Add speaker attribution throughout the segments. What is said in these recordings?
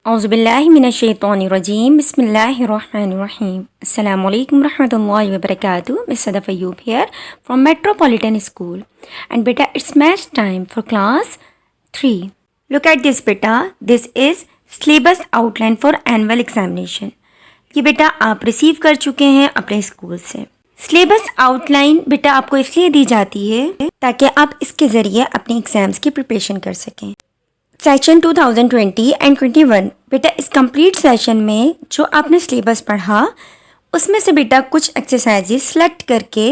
Speaker 1: औज़ुबिल्लाहि मिनश्शैतानिर्रजीम बिस्मिल्लाहिर्रहमानिर्रहीम अस्सलामु अलैकुम रहमतुल्लाहि व बरकातुहू। Miss Sadaf Ayyub here from Metropolitan School and beta it's math time for class 3. Look at this beta, this is syllabus outline for annual examination. ये बेटा आप रिसीव कर चुके हैं अपने स्कूल से। सिलेबस आउटलाइन बेटा आपको इसलिए दी जाती है ताकि आप इसके ज़रिए अपनी एग्ज़ाम्स की प्रिपरेशन कर सकें। सेशन 2020 एंड 21 बेटा इस कंप्लीट सेशन में जो आपने सिलेबस पढ़ा उसमें से बेटा कुछ एक्सरसाइजेस सेलेक्ट करके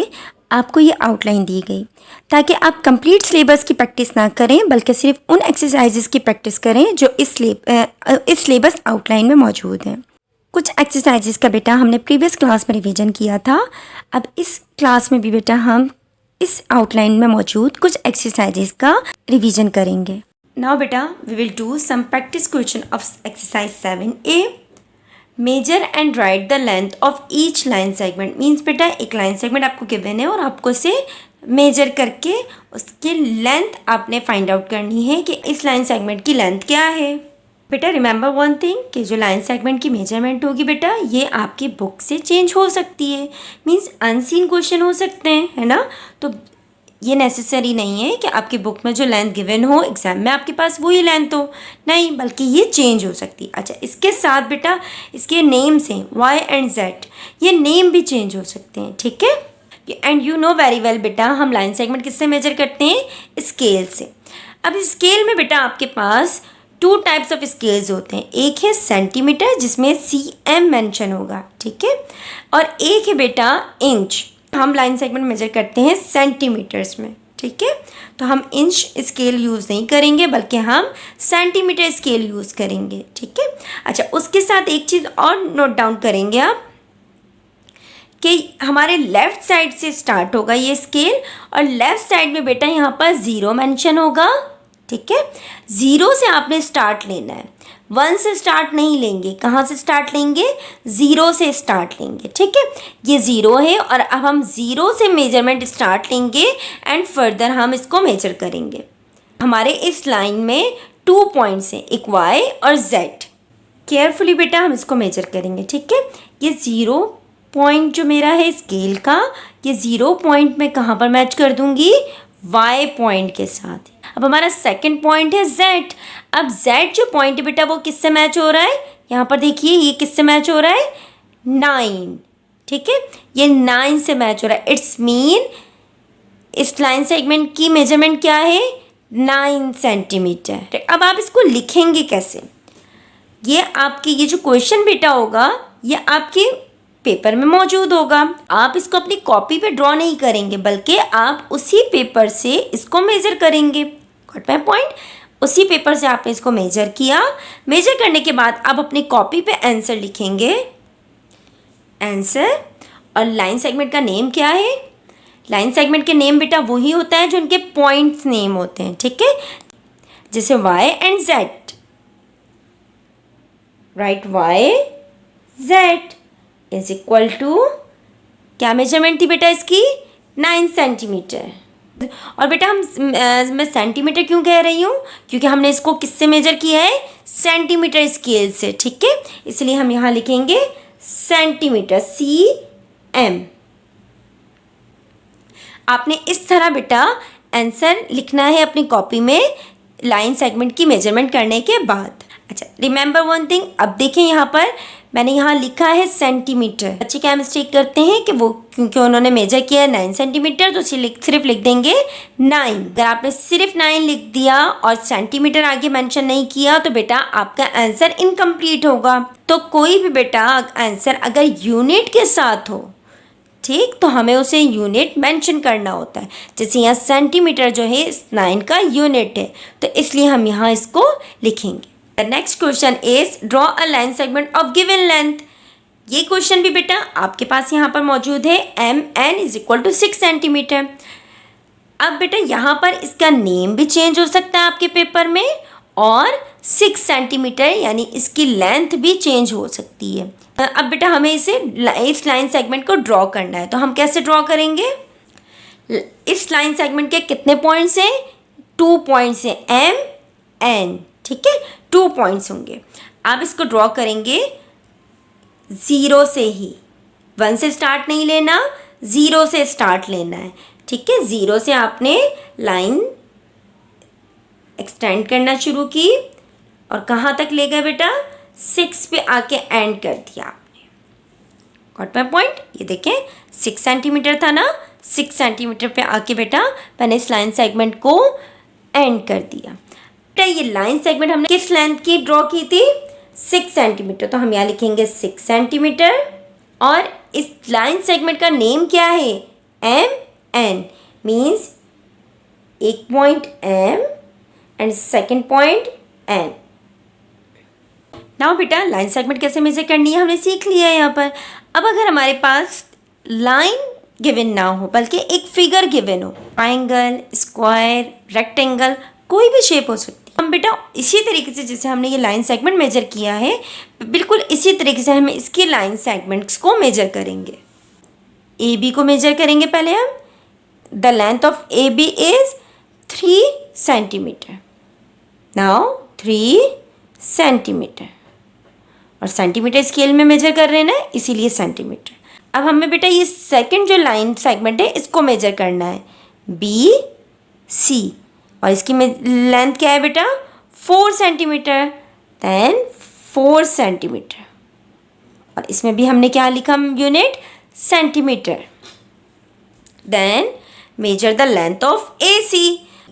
Speaker 1: आपको ये आउटलाइन दी गई ताकि आप कंप्लीट सिलेबस की प्रैक्टिस ना करें बल्कि सिर्फ उन एक्सरसाइजेस की प्रैक्टिस करें जो इस सिलेबस आउटलाइन में मौजूद हैं। कुछ एक्सरसाइजेस का बेटा हमने प्रीवियस क्लास में रिवीजन किया था। अब इस क्लास में भी बेटा हम इस आउटलाइन में मौजूद कुछ एक्सरसाइजेस का रिवीजन करेंगे। Now beta we will do some practice question of exercise 7a. Measure and write the length of each line segment. Means बेटा एक लाइन सेगमेंट आपको गिवन है और आपको इसे मेजर करके उसकी लेंथ आपने फाइंड आउट करनी है कि इस लाइन सेगमेंट की लेंथ क्या है। बेटा रिमेंबर वन थिंग कि जो लाइन सेगमेंट की मेजरमेंट होगी बेटा ये आपकी बुक से चेंज हो सकती है। मीन्स अनसीन क्वेश्चन हो सकते हैं, है ना। तो ये नेसेसरी नहीं है कि आपकी बुक में जो लेंथ गिवन हो एग्ज़ाम में आपके पास वही लेंथ हो, नहीं, बल्कि ये चेंज हो सकती है। अच्छा, इसके साथ बेटा इसके नेम्स हैं Y एंड Z, ये नेम भी चेंज हो सकते हैं, ठीक है। And you know very well बेटा हम लाइन सेगमेंट किससे मेजर करते हैं? स्केल से। अब स्केल में बेटा आपके पास टू टाइप्स ऑफ स्केल्स होते हैं। एक है सेंटीमीटर जिसमें CM मेंशन होगा, ठीक है, और एक है बेटा इंच। हम लाइन सेगमेंट मेजर करते हैं सेंटीमीटर्स में, ठीक है। तो हम इंच स्केल यूज़ नहीं करेंगे बल्कि हम सेंटीमीटर स्केल यूज़ करेंगे, ठीक है। अच्छा, उसके साथ एक चीज़ और नोट डाउन करेंगे आप कि हमारे लेफ़्ट साइड से स्टार्ट होगा ये स्केल और लेफ़्ट साइड में बेटा यहाँ पर ज़ीरो मेंशन होगा, ठीक है। ज़ीरो से आपने स्टार्ट लेना है, 1 से स्टार्ट नहीं लेंगे। कहाँ से स्टार्ट लेंगे? 0 से स्टार्ट लेंगे, ठीक है। ये 0 है और अब हम 0 से मेजरमेंट स्टार्ट लेंगे एंड फर्दर हम इसको मेजर करेंगे। हमारे इस लाइन में 2 पॉइंट्स हैं, एक Y और Z। केयरफुली बेटा हम इसको मेजर करेंगे, ठीक है। ये 0 पॉइंट जो मेरा है स्केल का, ये 0 पॉइंट मैं कहाँ पर मैच कर दूँगी? Y पॉइंट के साथ। अब हमारा सेकंड पॉइंट है Z। अब Z जो पॉइंट है बेटा वो किससे मैच हो रहा है? यहाँ पर देखिए ये किससे मैच हो रहा है? 9, ठीक है, ये 9 से मैच हो रहा है। इट्स मीन इस लाइन सेगमेंट की मेजरमेंट क्या है? 9 सेंटीमीटर। अब आप इसको लिखेंगे कैसे? ये आपकी ये जो क्वेश्चन बेटा होगा ये आपके पेपर में मौजूद होगा। आप इसको अपनी कॉपी पे ड्रॉ नहीं करेंगे बल्कि आप उसी पेपर से इसको मेजर करेंगे। Got my point? उसी पेपर से आपने इसको मेजर किया। मेजर करने के बाद आप अपनी कॉपी पे आंसर लिखेंगे, आंसर। और लाइन सेगमेंट का नेम क्या है? लाइन सेगमेंट के नेम बेटा वही होता है जो उनके पॉइंट्स नेम होते हैं, ठीक है। जैसे Y and Z, right, Y Z is equal to क्या मेजरमेंट थी बेटा इसकी? 9 सेंटीमीटर। और बेटा मैं सेंटीमीटर क्यों कह रही हूँ? क्योंकि हमने इसको किससे मेजर किया है? सेंटीमीटर स्केल से, ठीक है। इसलिए हम यहाँ लिखेंगे सेंटीमीटर, CM। आपने इस तरह बेटा आंसर लिखना है अपनी कॉपी में लाइन सेगमेंट की मेजरमेंट करने के बाद। अच्छा, रिमेंबर वन थिंग, अब देखें यहाँ पर मैंने यहाँ लिखा है सेंटीमीटर। बच्चे क्या मिस्टेक करते हैं कि वो क्योंकि उन्होंने मेजर किया है 9 सेंटीमीटर तो सिर्फ लिख देंगे 9। अगर आपने सिर्फ 9 लिख दिया और सेंटीमीटर आगे मेंशन नहीं किया तो बेटा आपका आंसर इनकम्प्लीट होगा। तो कोई भी बेटा आंसर अगर यूनिट के साथ हो, ठीक, तो हमें उसे यूनिट मेंशन करना होता है। जैसे यहाँ सेंटीमीटर जो है इस 9 का यूनिट है तो इसलिए हम यहाँ इसको लिखेंगे। The next question is draw a line segment of given length. ये क्वेश्चन भी बेटा आपके पास यहाँ पर मौजूद है। MN is equal to 6 centimetre. अब बेटा यहाँ पर इसका नेम भी चेंज हो सकता है आपके पेपर में और 6 सेंटीमीटर यानी इसकी लेंथ भी चेंज हो सकती है। अब बेटा हमें इस लाइन सेगमेंट को ड्रॉ करना है तो हम कैसे ड्रॉ करेंगे? इस लाइन सेगमेंट के कितने पॉइंट्स हैं? 2 पॉइंट्स हैं, M N, ठीक है, 2 पॉइंट्स होंगे।
Speaker 2: आप इसको ड्रॉ करेंगे 0 से ही, 1 से स्टार्ट नहीं लेना, 0 से स्टार्ट लेना है, ठीक है। 0 से आपने लाइन एक्सटेंड करना शुरू की और कहाँ तक ले गए बेटा, 6 पे आके एंड कर दिया आपने। Got my point. ये देखें 6 सेंटीमीटर था ना, 6 सेंटीमीटर पे आके बेटा मैंने इस लाइन सेगमेंट को एंड कर दिया। बेटा ये लाइन सेगमेंट हमने किस लेंथ की ड्रॉ की थी, 6 सेंटीमीटर, तो हम यहाँ लिखेंगे 6 सेंटीमीटर। और इस लाइन सेगमेंट का नेम क्या है, एम एन, मीन्स एक point M and second point N. Now बेटा लाइन सेगमेंट कैसे मेजर करनी है हमने सीख लिया है यहाँ पर। अब अगर हमारे पास लाइन गिवन ना हो बल्कि एक फिगर गिवन हो, ट्राइंगल, स्क्वायर, रेक्टेंगल, कोई भी शेप हो सकती है, हम बेटा इसी तरीके से जैसे हमने ये लाइन सेगमेंट मेजर किया है, बिल्कुल इसी तरीके से हम इसकी लाइन सेगमेंट्स को मेजर करेंगे। ए बी को मेजर करेंगे पहले हम। The length of A B is 3 centimetre. Now 3 centimetre, और सेंटीमीटर स्केल में मेजर कर रहे हैं ना, इसीलिए सेंटीमीटर। अब हमें बेटा ये सेकंड जो लाइन सेगमेंट है इसको मेजर करना है, बी सी, और इसकी लेंथ क्या है बेटा, 4 सेंटीमीटर, देन 4 सेंटीमीटर, और इसमें भी हमने क्या लिखा unit, centimetre. Then measure the length of A C,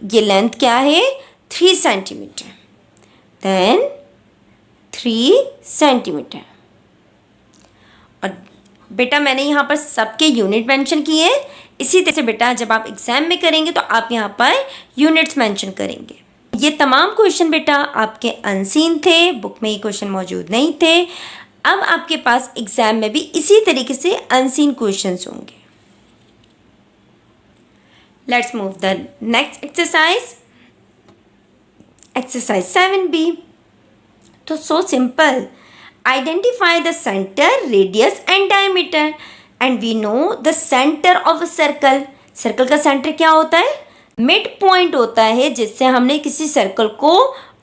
Speaker 2: ये लेंथ क्या है, 3 सेंटीमीटर, देन 3 सेंटीमीटर। और बेटा मैंने यहाँ पर सबके यूनिट मेंशन किए हैं। इसी तरह से बेटा जब आप एग्जाम में करेंगे तो आप यहाँ पर यूनिट्स मेंशन करेंगे। ये तमाम क्वेश्चन बेटा आपके अनसीन थे, बुक में ये क्वेश्चन मौजूद नहीं थे। अब आपके पास एग्जाम में भी इसी तरीके से अनसीन क्वेश्चंस होंगे। Let's move the next exercise, exercise 7B। तो so simple, identify the centre, radius and diameter, and we know the centre of a circle. Circle का सेंटर क्या होता है, मिड पॉइंट होता है जिससे हमने किसी सर्कल को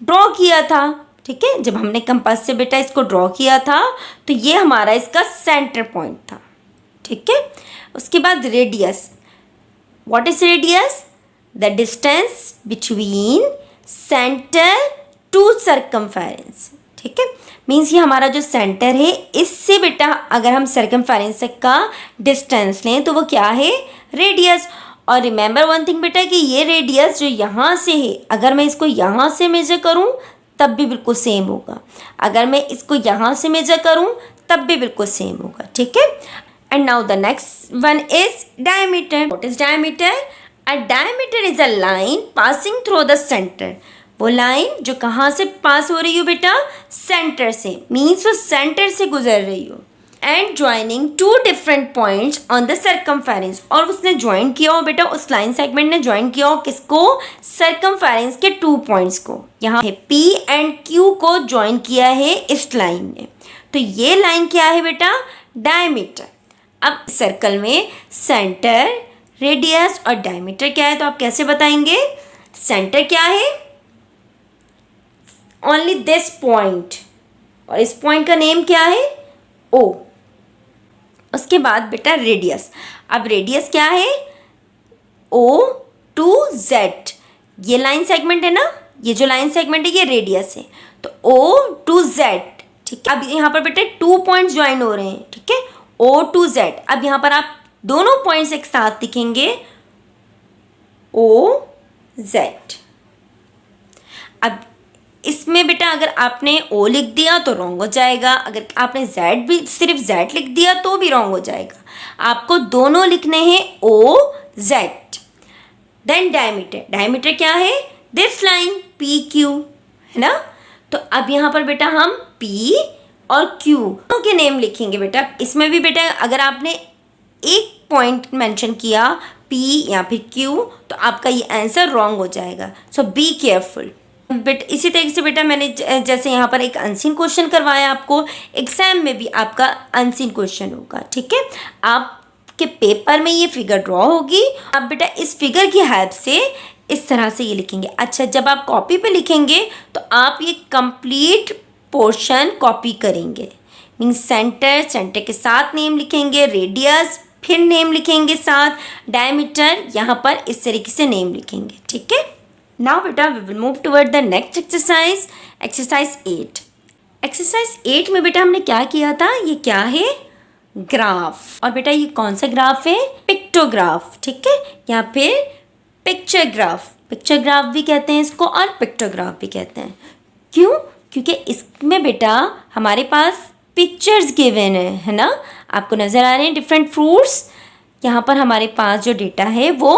Speaker 2: ड्रॉ किया था, ठीक है। जब हमने कंपास से बेटा इसको ड्रॉ किया था तो ये हमारा इसका सेंटर पॉइंट था, ठीक है। उसके बाद radius, what is radius, the distance between centre to circumference, ठीक है। मीन्स ये हमारा जो सेंटर है इससे बेटा अगर हम सर्कमफेरेंस का डिस्टेंस लें तो वो क्या है, रेडियस। और रिमेंबर वन थिंग बेटा कि ये रेडियस जो यहाँ से है, अगर मैं इसको यहाँ से मेजर करूँ तब भी बिल्कुल सेम होगा, अगर मैं इसको यहाँ से मेजर करूँ तब भी बिल्कुल सेम होगा, ठीक है। And now the next one is diameter. What is diameter, a diameter is a line passing through the centre. वो लाइन जो कहाँ से पास हो रही हो बेटा, सेंटर से, मीन्स वो सेंटर से गुजर रही हो। And joining 2 different points on the circumference, और उसने ज्वाइन किया हो बेटा, उस लाइन सेगमेंट ने ज्वाइन किया हो किसको, सर्कमफेरेंस के 2 पॉइंट्स को। यहाँ है P एंड Q को ज्वाइन किया है इस लाइन ने, तो ये लाइन क्या है बेटा, डायमीटर। अब सर्कल में सेंटर, रेडियस और डायमीटर क्या है, तो आप कैसे बताएंगे, सेंटर क्या है, ओनली दिस पॉइंट, और इस पॉइंट का नेम क्या है, O। उसके बाद बेटा रेडियस, अब रेडियस क्या है, O to Z, ये लाइन सेगमेंट है ना, ये जो लाइन सेगमेंट है ये रेडियस है, तो O to Z, ठीक है। अब यहाँ पर बेटा 2 पॉइंट्स ज्वाइन हो रहे हैं, ठीक है, O to Z। अब यहाँ पर आप दोनों पॉइंट्स एक साथ लिखेंगे, O Z। अब इसमें बेटा अगर आपने O लिख दिया तो रॉन्ग हो जाएगा, अगर आपने Z भी सिर्फ Z लिख दिया तो भी रॉन्ग हो जाएगा। आपको दोनों लिखने हैं O Z। Then diameter, diameter क्या है, दिस लाइन पी क्यू, है ना। तो अब यहाँ पर बेटा हम P और Q दोनों के नेम लिखेंगे बेटा। इसमें भी बेटा अगर आपने एक पॉइंट मेंशन किया P या फिर Q तो आपका ये आंसर रॉन्ग हो जाएगा, सो बी केयरफुल। बेट इसी तरीके से बेटा मैंने जैसे यहाँ पर एक अनसीन क्वेश्चन करवाया आपको, एग्जाम में भी आपका अनसीन क्वेश्चन होगा, ठीक है। आपके पेपर में ये फिगर ड्रॉ होगी, आप बेटा इस फिगर की हेल्प से इस तरह से ये लिखेंगे। अच्छा, जब आप कॉपी पे लिखेंगे तो आप ये कंप्लीट पोर्शन कॉपी करेंगे। मीन्स सेंटर के साथ नेम लिखेंगे, रेडियस फिर नेम लिखेंगे साथ, डायमीटर यहाँ पर इस तरीके से नेम लिखेंगे। ठीक है, नाउ बेटा we will move toward the next exercise, exercise 8। Exercise 8 में बेटा हमने क्या किया था, ये क्या है, ग्राफ। और बेटा ये कौन सा ग्राफ है, पिक्टोग्राफ। ठीक है, या फिर पिक्चर ग्राफ, पिक्चर ग्राफ भी कहते हैं इसको और पिक्टोग्राफ भी कहते हैं। क्यों, क्योंकि इसमें बेटा हमारे पास पिक्चर्स गिवन है ना, आपको नज़र आ रहे हैं डिफरेंट फ्रूट्स। यहाँ पर हमारे पास जो डेटा है वो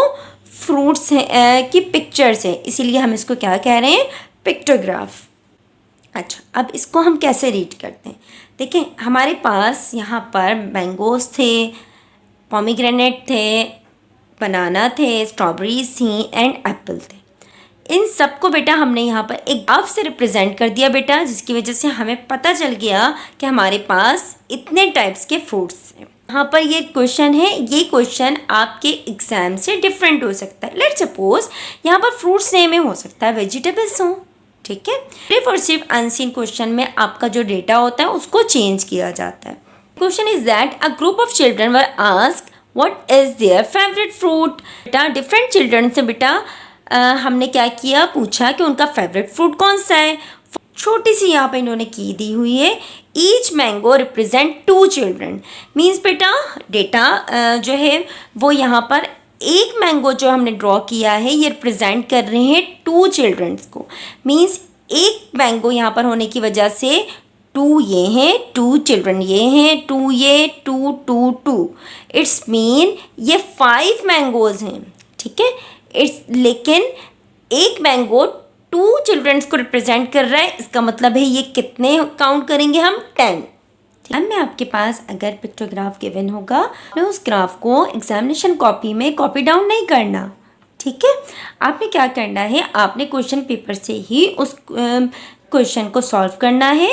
Speaker 2: फ्रूट्स की पिक्चर्स है, इसीलिए हम इसको क्या कह रहे हैं, पिक्टोग्राफ। अच्छा, अब इसको हम कैसे रीड करते हैं, देखें हमारे पास यहाँ पर मैंगोज थे, पोमीग्रेनेट थे, बनाना थे, स्ट्रॉबेरीज थी एंड एप्पल थे। इन सबको बेटा हमने यहाँ पर एक ग्राफ से रिप्रेजेंट कर दिया बेटा, जिसकी वजह से हमें पता चल गया कि हमारे पास इतने टाइप्स के फ्रूट्स हैं। यहाँ पर ये क्वेश्चन है, ये क्वेश्चन आपके एग्जाम से डिफरेंट हो सकता है। लेट्स सपोज यहाँ पर फ्रूट्स नेम में हो सकता है वेजिटेबल्स हो। ठीक है, सिर्फ और सिर्फ अनसीन क्वेश्चन में आपका जो डेटा होता है उसको चेंज किया जाता है। Question is that a group of children were asked what is their favourite fruit. बेटा डिफरेंट चिल्ड्रन से बेटा हमने क्या किया, पूछा कि उनका फेवरेट फ्रूट कौन सा है। छोटी सी यहाँ पे इन्होंने की दी हुई है, each mango represent 2 children. Means बेटा डेटा जो है वो यहाँ पर एक मैंगो जो हमने ड्रॉ किया है ये रिप्रेजेंट कर रहे हैं 2 चिल्ड्रंस को। मीन्स एक मैंगो यहाँ पर होने की वजह से 2 ये हैं, 2 चिल्ड्रन ये हैं, 2 ये, 2 2 2। इट्स मीन ये 5 मैंगोज हैं। ठीक है, लेकिन एक मैंगो 2 चिल्ड्रंस को रिप्रेजेंट कर रहा है, इसका मतलब है ये कितने काउंट करेंगे हम, 10। अब मैं आपके पास अगर पिक्टोग्राफ गिवन होगा तो उस ग्राफ को एग्जामिनेशन कॉपी में कॉपी डाउन नहीं करना। ठीक है, आपने क्या करना है, आपने क्वेश्चन पेपर से ही उस क्वेश्चन को सॉल्व करना है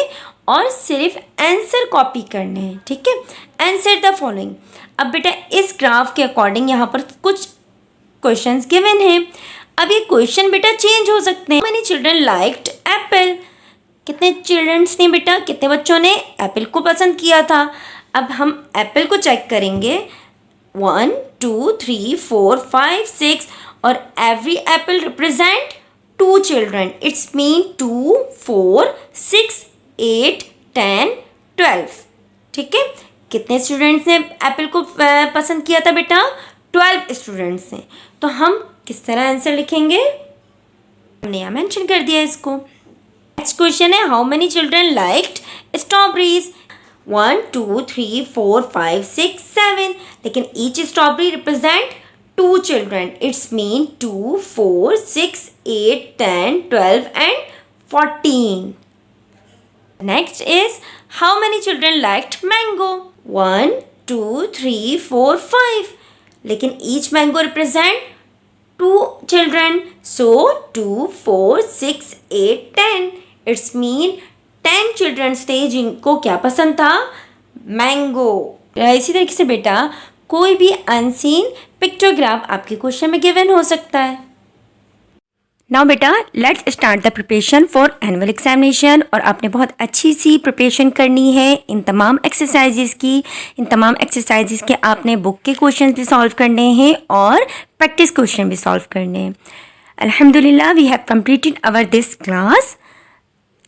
Speaker 2: और सिर्फ आंसर कॉपी करने हैं। ठीक है, आंसर द फॉलोइंग। अब बेटा इस ग्राफ के अकॉर्डिंग यहाँ पर कुछ क्वेश्चंस गिवन हैं। अब ये क्वेश्चन बेटा चेंज हो सकते हैं। मैनी चिल्ड्रन लाइक्ड एप्पल, कितने चिल्ड्रंस ने बेटा, कितने बच्चों ने एप्पल को पसंद किया था। अब हम एप्पल को चेक करेंगे, 1 2 3 4 5 6 और every Apple represent 2 children. It's mean 2 4 6 8 10 12। ठीक है, कितने स्टूडेंट्स ने एप्पल को पसंद किया था बेटा, 12 स्टूडेंट्स हैं। तो हम किस तरह आंसर लिखेंगे, हमने यहाँ मेंशन कर दिया इसको। नेक्स्ट क्वेश्चन है, how many children liked strawberries, 1 2 3 4 5 6 7। लेकिन each strawberry represent 2 children. It's mean 2 4 6 8 10 12 and 14। Next is, how many children liked mango, 1 2 3 4 5। लेकिन each mango represent 2 children, so 2 4 6 8 10। It's mean 10 children थे जिनको क्या पसंद था, मैंगो। इसी तरीके से बेटा कोई भी अनसीन पिक्टोग्राफ आपके क्वेश्चन में गिवन हो सकता है। नाउ बेटा let's start the preparation for annual examination. और आपने बहुत अच्छी सी प्रिपरेशन करनी है इन तमाम एक्सरसाइजेस की। इन तमाम एक्सरसाइजेस के आपने बुक के क्वेश्चन भी सॉल्व करने हैं और प्रैक्टिस क्वेश्चन भी सॉल्व करने हैं। अल्हम्दुलिल्लाह we have completed our this class.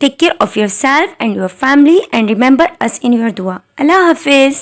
Speaker 2: Take care of yourself and your family and remember us in your दुआ। अल्लाह हाफिज़।